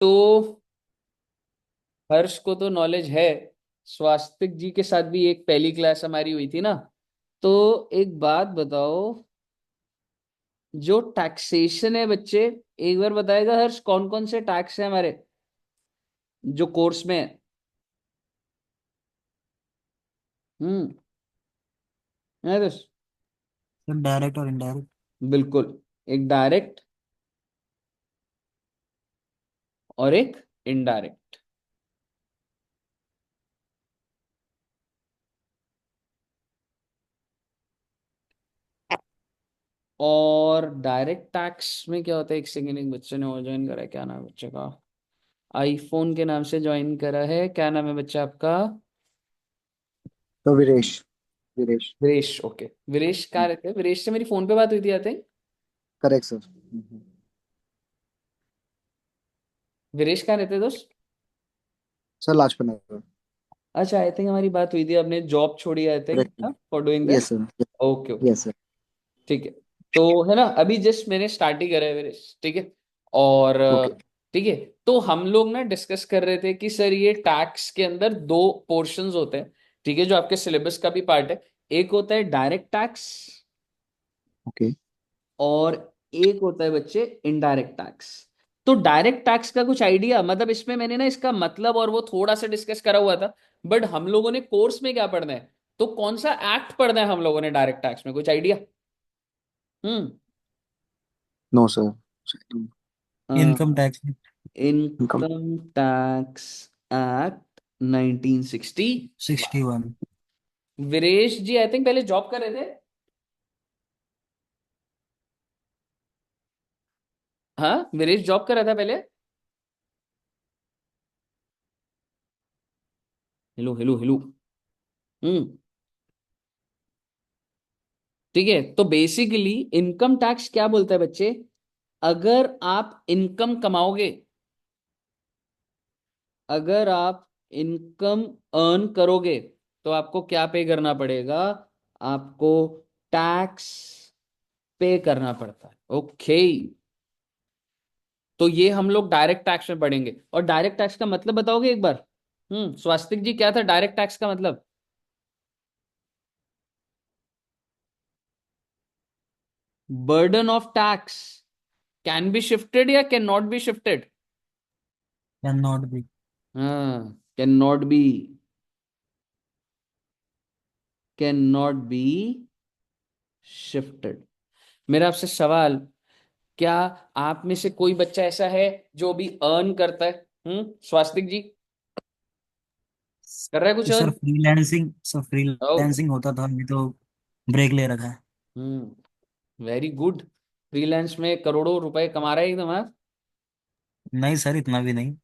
तो हर्ष को तो नॉलेज है। स्वास्तिक जी के साथ भी एक पहली क्लास हमारी हुई थी ना। तो एक बात बताओ, जो टैक्सेशन है बच्चे, एक बार बताएगा हर्ष कौन कौन से टैक्स है हमारे जो कोर्स में है? हम्म। है दोस्त? डायरेक्ट और इनडायरेक्ट। बिल्कुल। एक डायरेक्ट और एक इनडायरेक्ट। और डायरेक्ट टैक्स में क्या होता है, एक सेकेंड, एक बच्चे ने और ज्वाइन करा है, क्या नाम है बच्चे का? आईफोन के नाम से ज्वाइन करा है, क्या नाम है बच्चा आपका? तो वीरेश। वीरेश। वीरेश, ओके। वीरेश कहाँ रहते हैं? वीरेश से मेरी फोन पे बात हुई थी आते हैं। Correct sir. वीरेश कहाँ रहते हैं दोस्त? सर लाजपत नगर। अच्छा, आई थिंक हमारी बात हुई थी, आपने जॉब छोड़ी I think correct. For doing that. Yes sir. Okay okay. Yes sir. ठीक है। तो है ना, अभी जस्ट मैंने स्टार्ट ही करा है वीरेश, ठीक है। और ओके। ठीक है। तो हम लोग ना डिस्कस कर रहे थे कि सर ये टैक्स के अंदर दो पोर्शंस होते हैं, ठीक है, जो आपके सिलेबस का भी पार्ट है। एक होता है डायरेक्ट टैक्स, ओके। और एक होता है बच्चे इनडायरेक्ट टैक्स। तो डायरेक्ट टैक्स का कुछ आइडिया, मतलब इसमें मैंने ना इसका मतलब और वो थोड़ा सा डिस्कस करा हुआ था, बट हम लोगों ने कोर्स में क्या पढ़ना है, तो कौन सा एक्ट पढ़ना है हम लोगों ने डायरेक्ट टैक्स में, कुछ idea? Hmm. No sir. Income income tax. Income. Tax act 1960। 61। Viresh ji I think पहले जॉब कर रहे थे। हाँ, वीरेश जॉब कर रहा था पहले। Hello hello hello. हम्म। ठीक है, तो बेसिकली इनकम टैक्स क्या बोलता है बच्चे, अगर आप इनकम कमाओगे, अगर आप इनकम अर्न करोगे, तो आपको क्या पे करना पड़ेगा? आपको टैक्स पे करना पड़ता है। ओके। तो ये हम लोग डायरेक्ट टैक्स में पढ़ेंगे। और डायरेक्ट टैक्स का मतलब बताओगे एक बार? स्वास्तिक जी, क्या था डायरेक्ट टैक्स का मतलब? Burden of tax can be shifted या can not be shifted? Can not be. हाँ, can not be, can not be shifted. मेरा आपसे सवाल, क्या आप में से कोई बच्चा ऐसा है जो भी अर्न करता है? स्वास्तिक जी, कर रहा है कुछ sir earn? Freelancing, sir okay. Freelancing होता था, अभी तो ब्रेक ले रखा है। Very good. फ्रीलांस में करोड़ों रुपए कमा रहा है एकदम, हाँ? नहीं सर, इतना भी नहीं।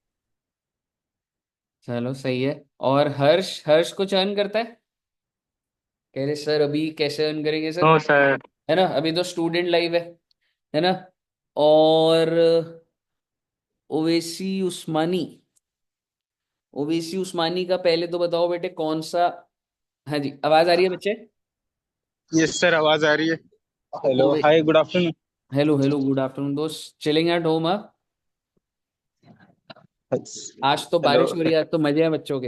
चलो सही है। और हर्ष, हर्ष कुछ अर्न करता है? कह रहे सर अभी कैसे अर्न करेंगे सर, नो सर। है ना, अभी तो स्टूडेंट लाइफ है ना। और ओवैसी उस्मानी, ओवैसी उस्मानी का पहले तो बताओ बेटे कौन सा। हाँ जी, आवाज आ रही है बच्चे? यस सर, आवाज आ रही है। हेलो, ओवे, hi, good afternoon. Hello hello, good afternoon दोस्त, चिलिंग एट होम? आज तो हेलो। बारिश हो रही है, आज तो मजे हैं बच्चों के।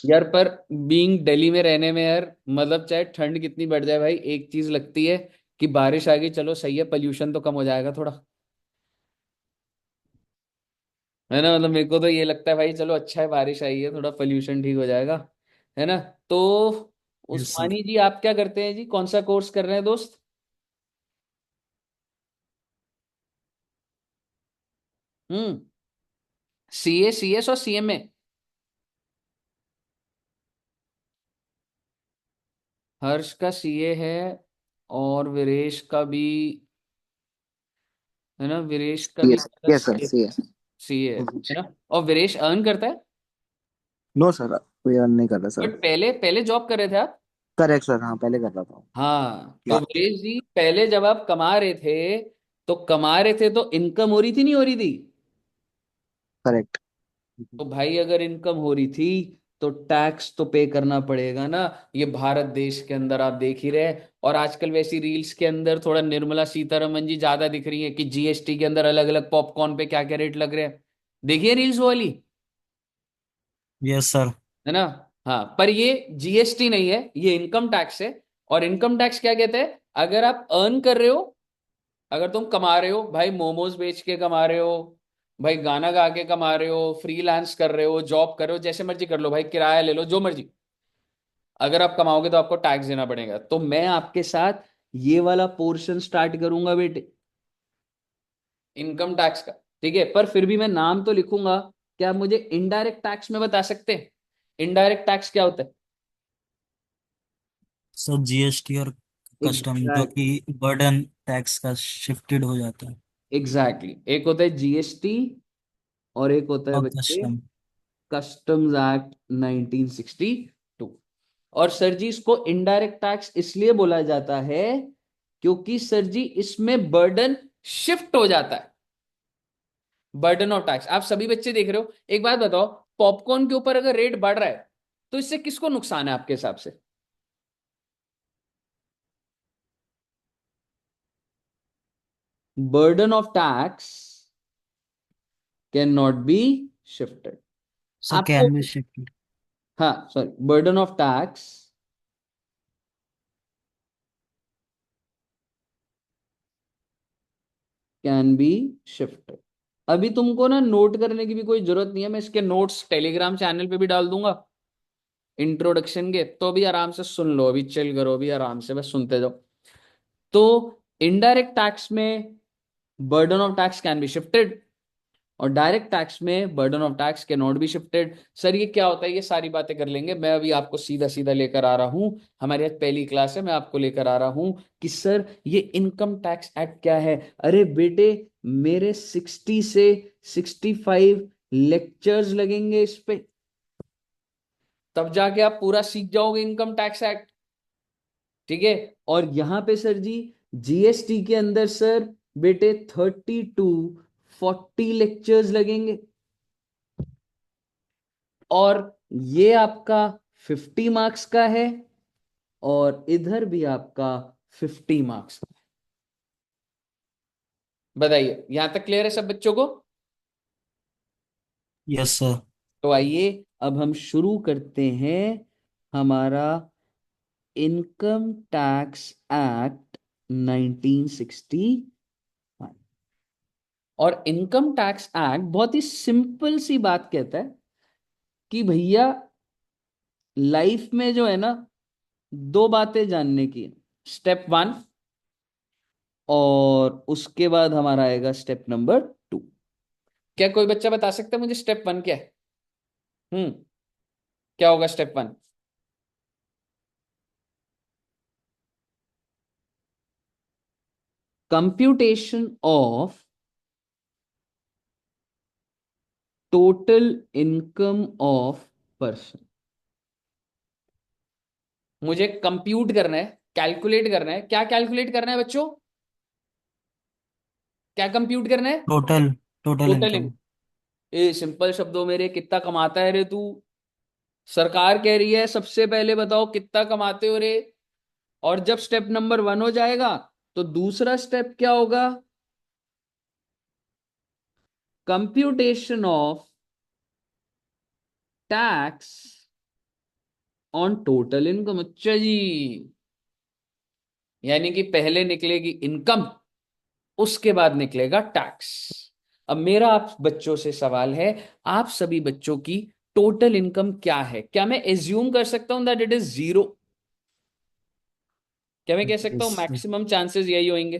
यार पर बीइंग दिल्ली में रहने में यार, मतलब चाहे ठंड कितनी बढ़ जाए भाई, एक चीज लगती है कि बारिश आ गई, चलो सही है, पोल्यूशन तो कम हो जाएगा थोड़ा, है ना। मतलब मेरे को तो ये लगता है भाई, चलो अच्छा है बारिश आई है, थोड़ा पोल्यूशन ठीक हो जाएगा, है ना। तो यस सर। उस्मानी जी, आप क्या करते हैं जी, कौन सा कोर्स कर रहे हैं दोस्त? हम्म। सीए, सीएस और सीएमए? हर्ष का सीए है, और वीरेश का भी, है ना, वीरेश का भी यस। यस सर, सीए, सी है। सीए है ना। और वीरेश अर्न करता है, नो सर, कोई अर्न नहीं कर रहा सर। बट पहले पहले जॉब कर रहे थे आप? करेक्ट सर, हाँ पहले कर रहा था। हाँ, तो लास्ट। वीरेश जी पहले जब आप कमा रहे थे, तो कमा रहे थे तो इनकम हो रही थी नहीं हो रही थी? करेक्ट। तो भाई अगर इनकम हो रही थी, तो टैक्स तो पे करना पड़ेगा ना। ये भारत देश के अंदर आप देख ही रहे हैं। और आजकल वैसी रील्स के अंदर थोड़ा निर्मला सीतारमन जी ज्यादा दिख रही है कि जीएसटी के अंदर अलग अलग पॉपकॉर्न पे क्या क्या रेट लग रहे हैं। देखिए रील्स वो वाली, यस सर। है ना। हाँ, पर ये जीएसटी नहीं है, ये इनकम टैक्स है। और इनकम टैक्स क्या कहते हैं? अगर आप अर्न कर रहे हो, अगर तुम कमा रहे हो भाई, मोमोज बेच के कमा रहे हो, भाई गाना गा के कमा रहे हो, फ्रीलांस कर रहे हो, जॉब कर रहे हो, जैसे मर्जी कर लो भाई, किराया ले लो, जो मर्जी, अगर आप कमाओगे तो आपको टैक्स देना पड़ेगा। तो मैं आपके साथ ये वाला पोर्शन स्टार्ट करूंगा बेटे, इनकम टैक्स का। ठीक है, पर फिर भी मैं नाम तो लिखूंगा। क्या आप मुझे इनडायरेक्ट टैक्स में बता सकते हैं? इनडायरेक्ट टैक्स क्या होता है? सर जीएसटी और कस्टम जो एग्जैक्ट कि बर्डन टैक्स का शिफ्टेड हो जाता है। एग्जैक्टली, एक होता है जीएसटी और एक होता है और बच्चे कस्टम। Customs act 1962। और सर जी इसको इनडायरेक्ट टैक्स इसलिए बोला जाता है क्योंकि सर जी इसमें बर्डन शिफ्ट हो जाता है। बर्डन ऑफ टैक्स, आप सभी बच्चे देख रहे हो। एक बात बताओ, पॉपकॉर्न के ऊपर अगर रेट बढ़ रहा है तो इससे किसको नुकसान है आपके हिसाब से? Burden of tax can not be shifted. Sir आपको, कैन बी शिफ्टेड। हाँ sorry, burden of tax can be shifted. अभी तुमको ना नोट करने की भी कोई जरूरत नहीं है, मैं इसके नोट्स टेलीग्राम चैनल पे भी डाल दूंगा इंट्रोडक्शन के, तो भी आराम से सुन लो, अभी चिल करो, अभी आराम से बस सुनते जाओ। तो इनडायरेक्ट टैक्स में burden of tax can be shifted, और डायरेक्ट टैक्स में burden of tax can not be shifted. Sir ये क्या होता है, ये सारी बातें कर लेंगे। मैं अभी आपको सीधा सीधा लेकर आ रहा हूं, हमारी आज पहली क्लास है, मैं आपको लेकर आ रहा हूं कि सर ये इनकम टैक्स एक्ट क्या है। अरे बेटे, मेरे 60 से 65 लेक्चर्स लगेंगे इस पे, तब जाके आप पूरा सीख जाओगे इनकम टैक्स एक्ट। ठीक है। और यहां पे सर जी जीएसटी के अंदर सर बेटे 30 to 40 लेक्चर्स लगेंगे। और ये आपका 50 मार्क्स का है, और इधर भी आपका 50 मार्क्स का है। बताइए, यहां तक क्लियर है सब बच्चों को? Yes sir. तो आइए अब हम शुरू करते हैं हमारा इनकम टैक्स एक्ट 1960। और इनकम टैक्स एक्ट बहुत ही सिंपल सी बात कहता है कि भैया लाइफ में जो है ना, दो बातें जानने की। स्टेप 1, और उसके बाद हमारा आएगा स्टेप नंबर 2। क्या कोई बच्चा बता सकता है मुझे स्टेप 1 क्या है? हम्म, क्या होगा step 1? Computation of total income of person. मुझे कंप्यूट करना है, कैलकुलेट करना है। क्या कैलकुलेट करना है बच्चों? क्या कंप्यूट करना है? Total total total income. In, a simple शब्दों में रे, कितना कमाता है रे तू? सरकार कह रही है सबसे पहले बताओ कितना कमाते हो रे। और जब स्टेप नंबर 1 हो जाएगा तो दूसरा स्टेप क्या होगा? Computation of tax on total income. अच्छा जी, यानी कि पहले निकलेगी इनकम, उसके बाद निकलेगा टैक्स। अब मेरा आप बच्चों से सवाल है, आप सभी बच्चों की टोटल इनकम क्या है? क्या मैं एज्यूम कर सकता हूं दैट इट इज 0? क्या मैं कह सकता हूं यस सर। मैक्सिमम चांसेस यही होंगे?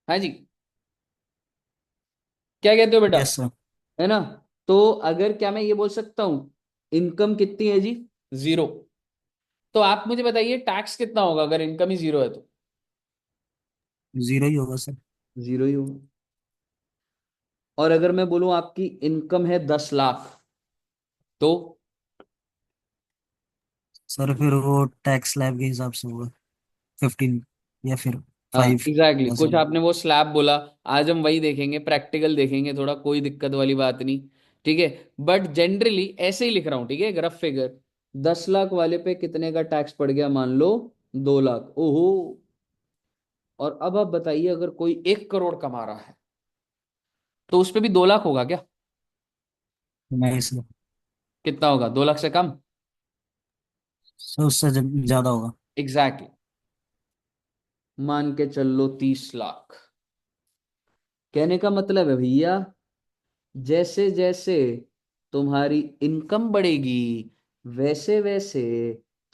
हाँ जी, क्या कहते हो बेटा? Yes sir. है ना। तो अगर, क्या मैं ये बोल सकता हूं इनकम कितनी है जी? 0। तो आप मुझे बताइए टैक्स कितना होगा अगर इनकम ही 0 है तो? जीरो ही होगा सर। 0 ही होगा। और अगर मैं बोलूं आपकी इनकम है 10 लाख, तो? सर फिर वो टैक्स स्लैब के हिसाब से होगा 15 या फिर हाँ 5 कुछ परसेंट आपने वो स्लैब बोला, आज हम वही देखेंगे, प्रैक्टिकल देखेंगे थोड़ा, कोई दिक्कत वाली बात नहीं। ठीक है। बट जनरली ऐसे ही लिख रहा हूं, ठीक है, रफ फिगर। 10 लाख वाले पे कितने का टैक्स पड़ गया, मान लो 2 लाख। ओहो। और अब आप बताइए, अगर कोई 1 करोड़ कमा रहा है तो उस पे भी 2 लाख होगा क्या? नहीं सर। कितना होगा, 2 लाख से कम? सर उससे ज्यादा होगा। एग्जैक्टली। मान के चल लो 30 लाख। कहने का मतलब है भैया, जैसे जैसे तुम्हारी इनकम बढ़ेगी, वैसे वैसे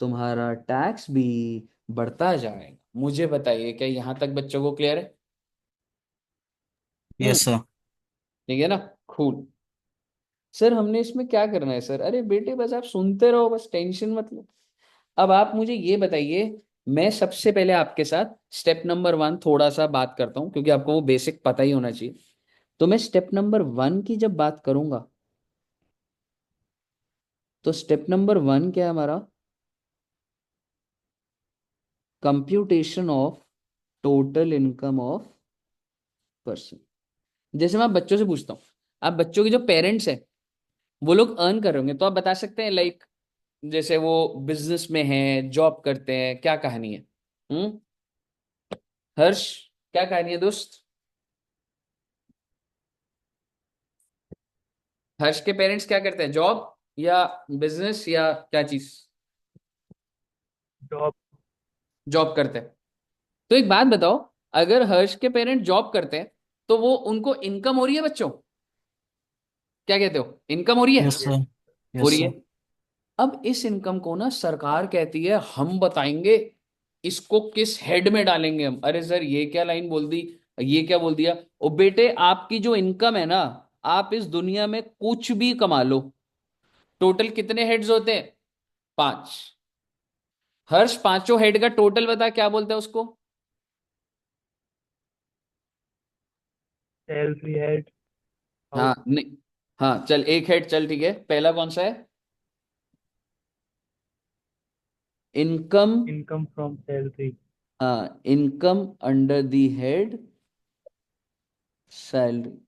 तुम्हारा टैक्स भी बढ़ता जाएगा। मुझे बताइए, क्या यहां तक बच्चों को क्लियर है? हम्म। Yes sir. ठीक है ना? खूल। सर हमने इसमें क्या करना है सर? अरे बेटे बस आप सुनते रहो, बस टेंशन मत लो। अब आप मुझे ये बताइए, मैं सबसे पहले आपके साथ स्टेप नंबर 1 थोड़ा सा बात करता हूँ, क्योंकि आपको वो बेसिक पता ही होना चाहिए। तो मैं स्टेप नंबर 1 की जब बात करूंगा, तो स्टेप नंबर 1 क्या है हमारा? Computation of total income of person. जैसे मैं आप बच्चों से पूछता हूँ, आप बच्चों के जो पेरेंट्स हैं वो लोग अर्न कर रहे होंगे, तो आप बता सकते हैं लाइक, जैसे वो बिजनेस में हैं, जॉब करते हैं, क्या कहानी है? हम्म। हर्ष, क्या कहानी है दोस्त? हर्ष के पेरेंट्स क्या करते हैं, जॉब या बिजनेस या क्या चीज? जॉब। जॉब करते हैं। तो एक बात बताओ, अगर हर्ष के पेरेंट जॉब करते हैं तो वो उनको इनकम हो रही है बच्चों? क्या कहते हो, इनकम हो रही है? Yes sir. हो यस रही है। सर। अब इस इनकम को ना सरकार कहती है हम बताएंगे इसको किस हेड में डालेंगे हम। अरे सर ये क्या लाइन बोल दी, ये क्या बोल दिया? ओ बेटे, आपकी जो इनकम है ना, आप इस दुनिया में कुछ भी कमा लो, टोटल कितने हेड्स होते हैं? 5। हर्ष, पांचों हेड का टोटल बता, क्या बोलता है उसको? Salary head. हाँ हाउस। नहीं, हाँ चल, एक हेड चल, ठीक है, पहला कौन सा है? इनकम। Income from salary. हाँ, income under the head salary.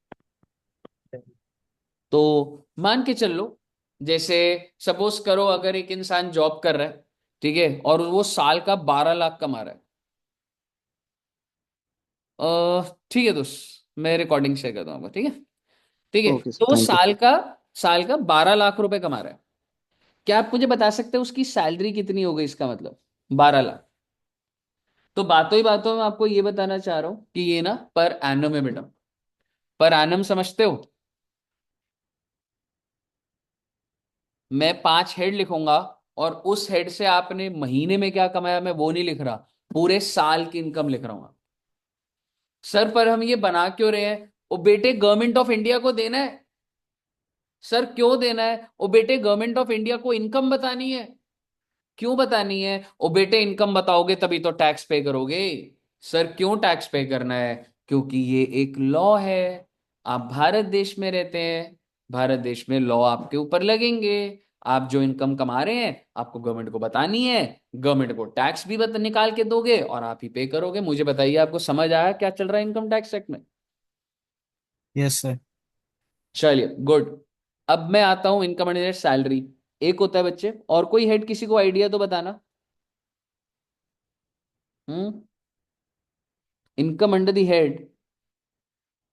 तो मान के चल लो, जैसे सपोज करो अगर एक इंसान जॉब कर रहा है, ठीक है, और वो साल का 12 लाख कमा रहा है। ठीक है दोस्त, मैं रिकॉर्डिंग शेयर करता हूँ, ठीक है। ठीक है। ओके तो सर, वो थैंक यू। साल का 12 लाख रुपए कमा रहा है। क्या आप मुझे बता सकते हो उसकी सैलरी कितनी हो गई, इसका मतलब 12 लाख? तो बातों ही बातों में आपको ये बताना चाह रहा हूं कि ये ना पर एनम है बेटा। पर एनम समझते हो? मैं 5 हेड लिखूंगा, और उस हेड से आपने महीने में क्या कमाया मैं वो नहीं लिख रहा, पूरे साल की इनकम लिख रहा हूं। सर पर हम ये बना क्यों रहे हैं? वो बेटे गवर्नमेंट ऑफ इंडिया को देना है। सर क्यों देना है? वो बेटे गवर्नमेंट ऑफ इंडिया को इनकम बतानी है। क्यों बतानी है? ओ बेटे, इनकम बताओगे तभी तो टैक्स पे करोगे। सर क्यों टैक्स पे करना है? क्योंकि ये एक लॉ है। आप भारत देश में रहते हैं, भारत देश में लॉ आपके ऊपर लगेंगे। आप जो इनकम कमा रहे हैं आपको गवर्नमेंट को बतानी है, गवर्नमेंट को टैक्स भी निकाल के दोगे और आप ही पे करोगे। मुझे बताइए, आपको समझ आया क्या चल रहा है इनकम टैक्स एक्ट में? Yes sir. चलिए गुड। अब मैं आता हूं इनकम एंड सैलरी। एक होता है बच्चे, और कोई हेड किसी को आइडिया तो बताना। हम्म। इनकम अंडर द हेड,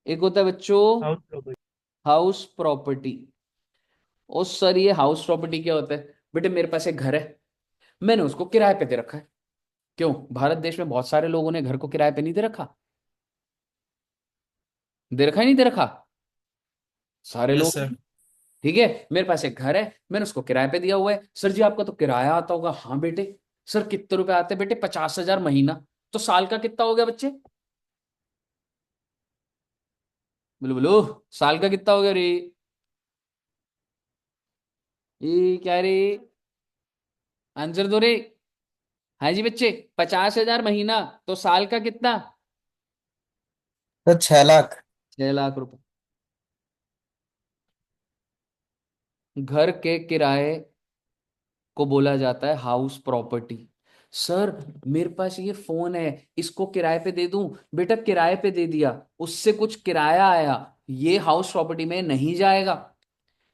एक होता है बच्चों हाउस प्रॉपर्टी। House property. ओ सर, ये हाउस प्रॉपर्टी क्या होता है? बेटे मेरे पास एक घर है, मैंने उसको किराए पे दे रखा है। क्यों, भारत देश में बहुत सारे लोगों ने घर को किराए पे नहीं दे रखा? दे रखा ही नहीं दे रखा? सारे यस लोग। सर। ठीक है, मेरे पास एक घर है, मैंने उसको किराए पे दिया हुआ है। सर जी आपका तो किराया आता होगा। हाँ बेटे। सर कितने रुपए आते हैं बेटे? 50,000 महीना। तो साल का कितना हो गया बच्चे? बोलो बोलो, साल का कितना हो गया रे? ये क्या रे? आंसर दो रे। हाँ जी बच्चे, 50,000 महीना, तो साल का कितना? सर 6 लाख। 6 लाख रुपए। घर के किराए को बोला जाता है हाउस प्रॉपर्टी। सर मेरे पास ये फोन है, इसको किराए पे दे दूं? बेटा किराए पे दे दिया, उससे कुछ किराया आया, ये हाउस प्रॉपर्टी में नहीं जाएगा।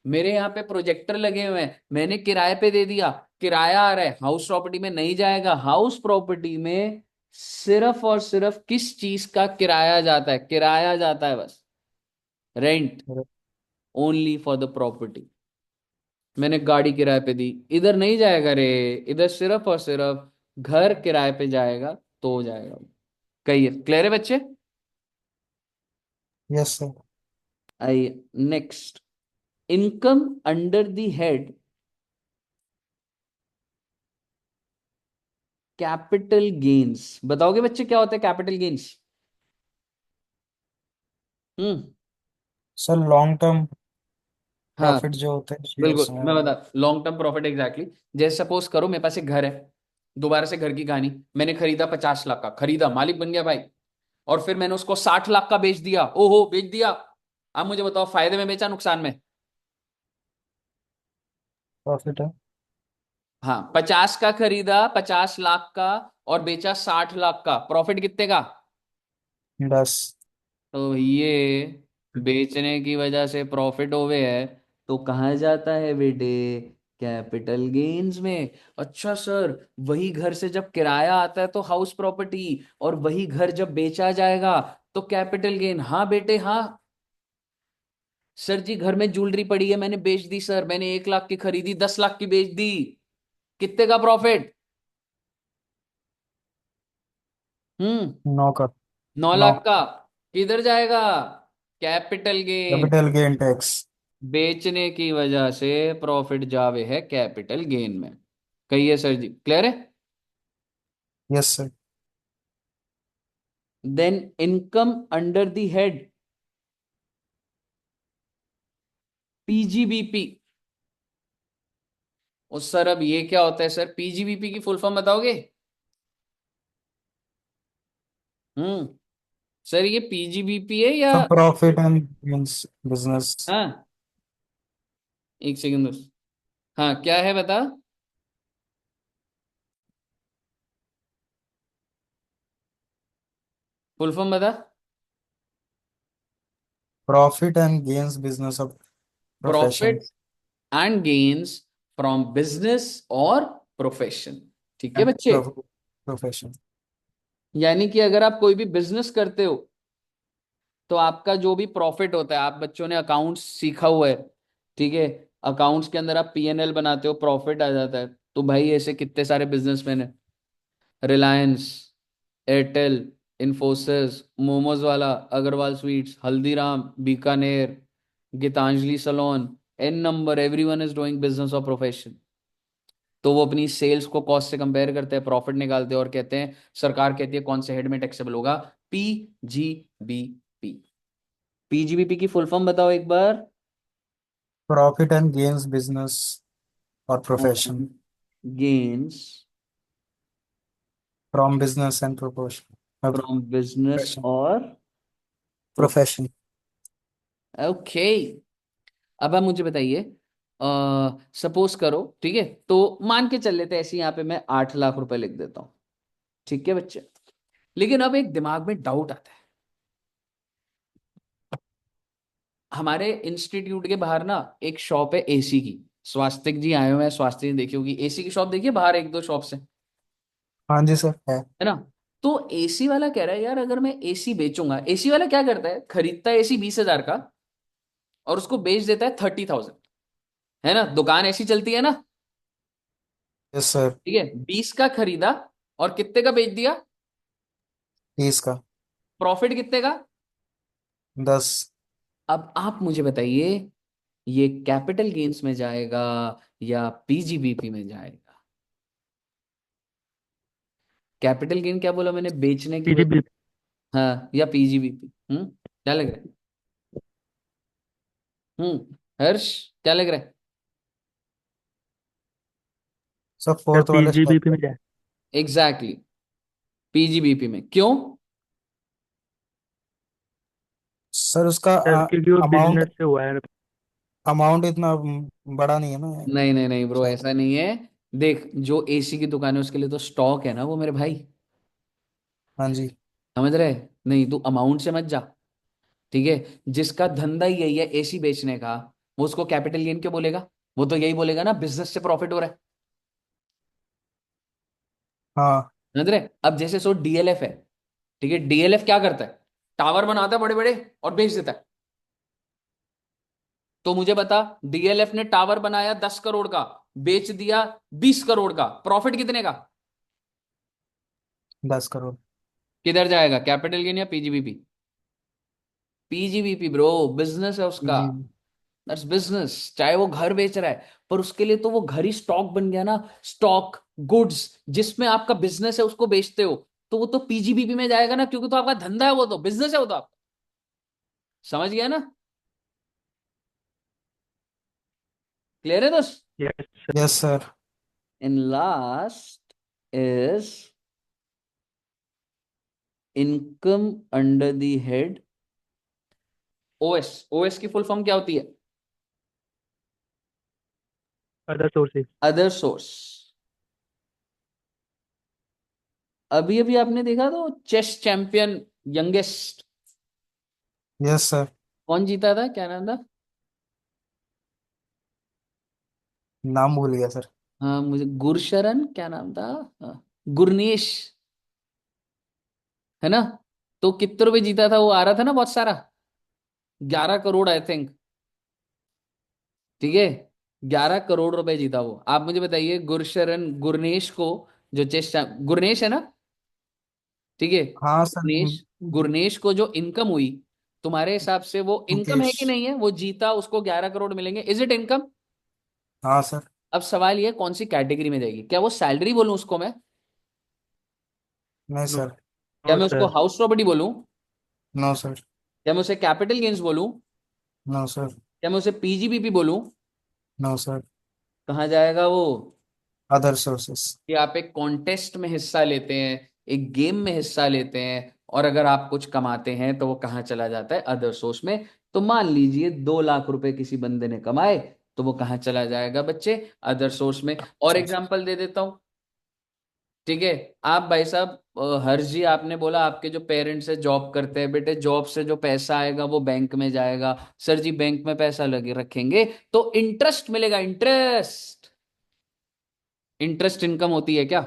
मेरे यहाँ पे प्रोजेक्टर लगे हुए हैं, मैंने किराए पे दे दिया, किराया आ रहा है, हाउस प्रॉपर्टी में नहीं जाएगा। हाउस प्रॉपर्टी में सिर्फ और सिर्फ किस चीज का किराया जाता है? किराया जाता है बस, rent, only for the property. मैंने गाड़ी किराए पे दी, इधर नहीं जाएगा रे, इधर सिर्फ और सिर्फ घर किराए पे जाएगा तो जाएगा। कहिए, क्लियर है बच्चे? Yes sir. आइए next, income under the head capital gains. बताओगे बच्चे क्या होता है कैपिटल गेन्स? हम्म। सर लॉन्ग टर्म हाँ प्रॉफिट जो होते हैं शेयर्स बिल्कुल, में मैं वो। बता, लॉन्ग टर्म प्रॉफिट एग्जैक्टली। जैसे सपोज करो मेरे पास एक घर है, दोबारा से घर की कहानी, मैंने खरीदा 50 लाख का, खरीदा, मालिक बन गया भाई, और फिर मैंने उसको 60 लाख का बेच दिया, ओहो बेच दिया। अब मुझे बताओ, फायदे में बेचा नुकसान में? प्रॉफिट है। हाँ, 50 का खरीदा, 50 लाख का, और बेचा 60 लाख का, प्रॉफिट कितने का? 10। तो ये बेचने की वजह से प्रॉफिट होवे है, तो कहाँ जाता है बेटे? कैपिटल गेन्स में। अच्छा सर, वही घर से जब किराया आता है तो हाउस प्रॉपर्टी, और वही घर जब बेचा जाएगा तो कैपिटल गेन। हाँ बेटे हाँ। सर जी, घर में ज्वेलरी पड़ी है, मैंने बेच दी सर, मैंने 1 लाख की खरीदी, 10 लाख की बेच दी, कितने का प्रॉफिट? हम्म। 9 का। नौ 9। लाख का किधर जाएगा? Capital gain. Capital gain tax. बेचने की वजह से प्रॉफिट जावे है कैपिटल गेन में। कहिए सर जी, क्लियर है? Yes sir. Then income under the head PGBP. उस सर अब ये क्या होता है सर? पीजीबीपी की फुल फॉर्म बताओगे? हम्म। सर ये पीजीबीपी है या? Sir profit and gains business. हाँ, एक सेकंड दोस्त। हाँ क्या है बता। फुल फॉर्म बता। Profit and gains business of profession. Profit and gains from business और प्रोफेशन। ठीक है एंड बच्चे? प्रोफेशन। यानी कि अगर आप कोई भी बिजनेस करते हो तो आपका जो भी प्रॉफिट होता है, आप बच्चों ने अकाउंट्स सीखा हुआ है, ठीक है, अकाउंट्स के अंदर आप पीएनएल बनाते हो, प्रॉफिट आ जाता है। तो भाई ऐसे कितने सारे बिजनेसमैन है, रिलायंस, एयरटेल, इन्फोसिस, मोमोज वाला, Agarwal sweets, Haldiram, Bikaner, Geetanjali salon, N number, everyone is doing business of profession. तो वो अपनी सेल्स को कॉस्ट से कंपेयर करते हैं, प्रॉफिट निकालते हैं, और कहते हैं, सरकार कहती है कौन से हेड में टैक्सेबल होगा? पीजीबीपी। पीजीबीपी की फुल फॉर्म बताओ एक बार। प्रॉफिट एंड गेन्स बिजनेस और profession. Gains from business and profession. From business और प्रोफेशन। ओके। अब आप मुझे बताइए, सपोज करो, ठीक है, तो मान के चल लेते हैं ऐसे, यहाँ पे मैं 8 लाख रुपए लिख देता हूँ, ठीक है बच्चे। लेकिन अब एक दिमाग में डाउट आता है, हमारे इंस्टीट्यूट के बाहर ना एक शॉप है एसी की, स्वास्तिक जी आए हुए हैं, स्वास्तिक जी देखी होगी, एसी की शॉप देखिए बाहर, एक दो शॉप हाँ जी सर है। है ना? तो एसी वाला कह रहा है यार, अगर मैं एसी बेचूंगा, एसी वाला क्या करता है, खरीदता है एसी 20,000 का और उसको बेच देता है 30,000, है ना? दुकान ऐसी चलती है ना? Yes sir. ठीक है, 20 का खरीदा और कितने का बेच दिया? 30 का। प्रॉफिट कितने का? 10। अब आप मुझे बताइए, ये कैपिटल गेन्स में जाएगा या पीजीबीपी में जाएगा? कैपिटल गेन क्या बोला मैंने, बेचने की वजह? पीजीबी। हाँ, या पीजीबीपी? क्या लग रहा है? हर्ष, क्या लग रहा है? सर सर फोर्थ वाला स्टेप पीजीबीपी है। में जाए। एग्जैक्टली, पीजीबीपी में क्यों? सर उसका सर क्योंकि वो अमाउंट बिजनेस से हुआ है। अमाउंट इतना बड़ा नहीं है ना। नहीं नहीं नहीं ब्रो, सर। ऐसा नहीं है। देख, जो एसी की दुकान है उसके लिए तो स्टॉक है ना वो, मेरे भाई, हाँ जी। समझ रहे? नहीं, तू अमाउंट से मत जा, ठीक है? जिसका धंधा ही यही है एसी बेचने का, वो उसको कैपिटल गेन क्यों बोलेगा? वो तो यही बोलेगा ना, बिजनेस से प्रॉफिट हो रहा है। हाँ। समझ रहे? अब जैसे सो डीएलएफ है, ठीक है, डीएलएफ क्या करता है? टावर बनाता है बड़े बड़े और बेच देता है। तो मुझे बता, डीएलएफ ने टावर बनाया 10 करोड़ का, बेच दिया 20 करोड़ का, प्रॉफिट कितने का? 10 करोड़। किधर जाएगा, कैपिटल गेन या पीजीबीपी? पीजीबीपी ब्रो, बिजनेस है उसका। जी। That's business. चाहे वो घर बेच रहा है, पर उसके लिए तो वो घर ही स्टॉक बन गया ना। स्टॉक, गुड्स, जिसमें आपका बिजनेस है उसको बेचते हो, तो वो तो पीजीबीपी में जाएगा ना, क्योंकि तो आपका धंधा है, वो तो बिजनेस है, वो तो आप समझ गया ना? क्लियर है दोस्त? Yes, sir. Yes sir. In last is income under the head OS. OS की फुल फॉर्म क्या होती है? Other sources. Other source. अभी अभी आपने देखा तो chess champion youngest yes sir. कौन जीता था, क्या नाम था? नाम भूल गया सर। हाँ, मुझे गुरशरण क्या नाम था। हाँ, गुरनेश, है ना? तो कितने रुपए जीता था, वो आ रहा था ना बहुत सारा, 11 करोड़ आई थिंक। ठीक है, 11 करोड़ रुपए जीता वो। आप मुझे बताइए, गुरशरण गुरनेश को, जो गुरनेश है ना, ठीक है, हाँ सर। गुरनेश, गुरनेश को जो इनकम हुई, तुम्हारे हिसाब से वो इनकम है मुकेश। कि नहीं है? वो जीता, उसको 11 करोड़ मिलेंगे, इज इट इनकम? हाँ सर। अब सवाल ये कौन सी कैटेगरी में जाएगी, क्या वो सैलरी बोलूं उसको मैं? नहीं No, क्या सर। no, मैं उसको sir. हाउस प्रॉपर्टी बोलूं? No sir. क्या मैं उसे कैपिटल गेन्स बोलूं? No sir. क्या मैं उसे पीजीबीपी बोलूं? No sir. कहाँ जाएगा वो? Other sources. कि आप एक कॉन्टेस्ट में हिस्सा लेते हैं, एक गेम में हिस्सा लेते हैं, और अगर आप कुछ कमाते हैं तो वो कहाँ चला जाता है, अदर सोर्स में। तो मान लीजिए 2 लाख रुपए किसी बंदे ने कमाए, तो वो कहाँ चला जाएगा बच्चे, अदर सोर्स में। और एग्जांपल दे देता हूं, ठीक है। आप भाई साहब, हर्ष जी, आपने बोला आपके जो पेरेंट्स है जॉब करते हैं, बेटे जॉब से जो पैसा आएगा वो बैंक में जाएगा। सर जी, बैंक में पैसा लगे रखेंगे तो इंटरेस्ट मिलेगा, इंटरेस्ट। इंटरेस्ट इनकम होती है क्या?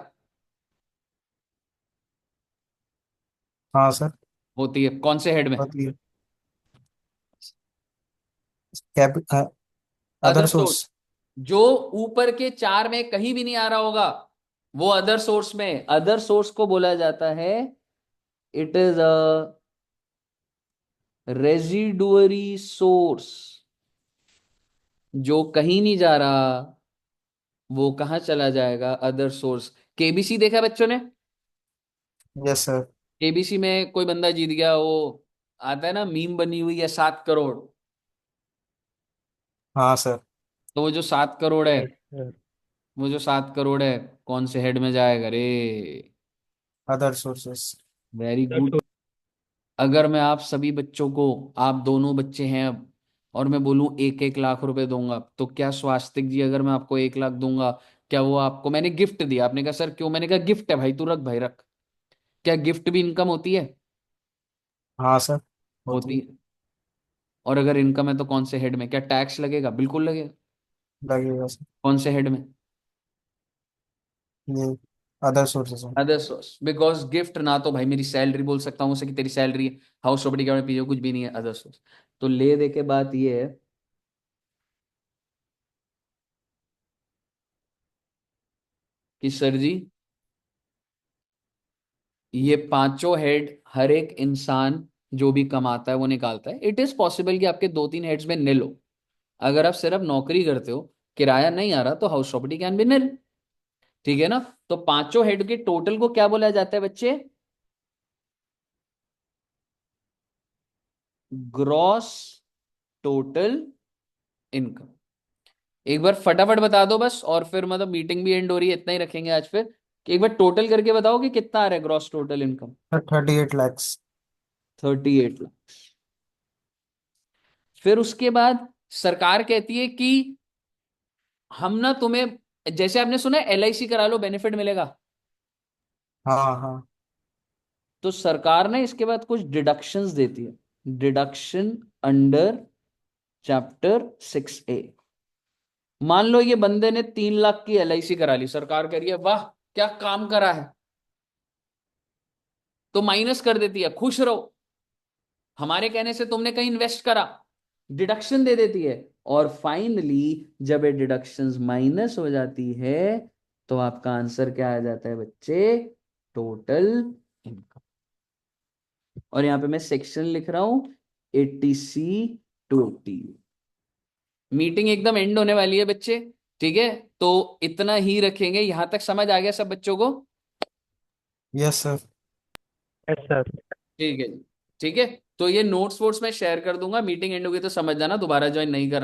हाँ सर। होती है, कौन से हेड में? होती है। Cap. Other other source. Source. जो ऊपर के चार में कहीं भी नहीं आ रहा होगा, वो अदर सोर्स में। अदर सोर्स को बोला जाता है, it is a residuary source. जो कहीं नहीं जा रहा, वो कहाँ चला जाएगा, अदर सोर्स। केबीसी देखा है बच्चों ने? Yes sir. केबीसी में कोई बंदा जीत गया, वो आता है ना, मीम बनी हुई है 7 करोड़। हाँ सर। तो वो जो 7 करोड़ है, Yes, sir. वो जो 7 करोड़ है, कौन से हेड में जाएगा रे? Other sources. Very Other good. source. अगर मैं आप सभी बच्चों को, आप दोनों बच्चे हैं अब, और मैं बोलूं 1-1 लाख रुपए दूंगा, तो क्या स्वास्तिक जी, अगर मैं आपको 1 लाख दूंगा, क्या वो आपको, मैंने गिफ्ट दिया, आपने कहा सर क्यों, मैंने कहा गिफ्ट है भाई, तू रख भाई रख, क्या गिफ्ट भी इनकम होती है? हाँ सर। होती होती है। है। और अगर इनकम है तो कौन से हेड में, क्या टैक्स लगेगा? बिल्कुल लगेगा। लगेगा सर। कौन से हेड में? ये अदर सोर्सेस में। अदर सोर्स, बिकॉज गिफ्ट ना तो भाई मेरी सैलरी बोल सकता हूँ उसे कि तेरी सैलरी है, हाउस प्रॉपर्टी का पीछे कुछ भी नहीं है, अदर सोर्स। तो ले दे के बात ये है कि सर जी, ये पांचों हेड हर एक इंसान जो भी कमाता है वो निकालता है। इट इज पॉसिबल कि आपके 2-3 हेड्स में निल हो। अगर आप सिर्फ नौकरी करते हो, किराया नहीं आ रहा, तो हाउस प्रॉपर्टी कैन बी निल। ठीक है ना? तो पांचों हेड के टोटल को क्या बोला जाता है बच्चे? Gross total income. एक बार फटाफट बता दो बस, और फिर मतलब मीटिंग भी एंड हो रही है, इतना ही रखेंगे आज फिर, कि एक बार टोटल करके बताओ कि कितना आ रहा है gross total income. Sir 38 lakhs। 38 lakh. फिर उसके बाद सरकार कहती है कि हम ना तुम्हें, जैसे आपने सुना है एलआईसी करा लो बेनिफिट मिलेगा, हाँ हाँ। तो सरकार ने इसके बाद कुछ डिडक्शंस देती है। Deduction under chapter 6A। मान लो ये बंदे ने 3 लाख की LIC करा ली, सरकार कह रही है वाह क्या काम करा है, तो माइनस कर देती है, खुश रहो, हमारे कहने से तुमने कहीं इन्वेस्ट करा, डिडक्शन दे देती है। और फाइनली जब ये डिडक्शंस माइनस हो जाती है तो आपका आंसर क्या आ जाता है बच्चे, टोटल इनकम। और यहां पे मैं सेक्शन लिख रहा हूं 80C to 80। मीटिंग एकदम एंड होने वाली है बच्चे, ठीक है, तो इतना ही रखेंगे। यहां तक समझ आ गया सब बच्चों को? Yes sir. Yes sir. ठीक है जी, ठीक है। तो ये नोट्स वोट्स मैं शेयर कर दूंगा, मीटिंग एंड होगी तो समझ जाना, दोबारा ज्वाइन नहीं करना।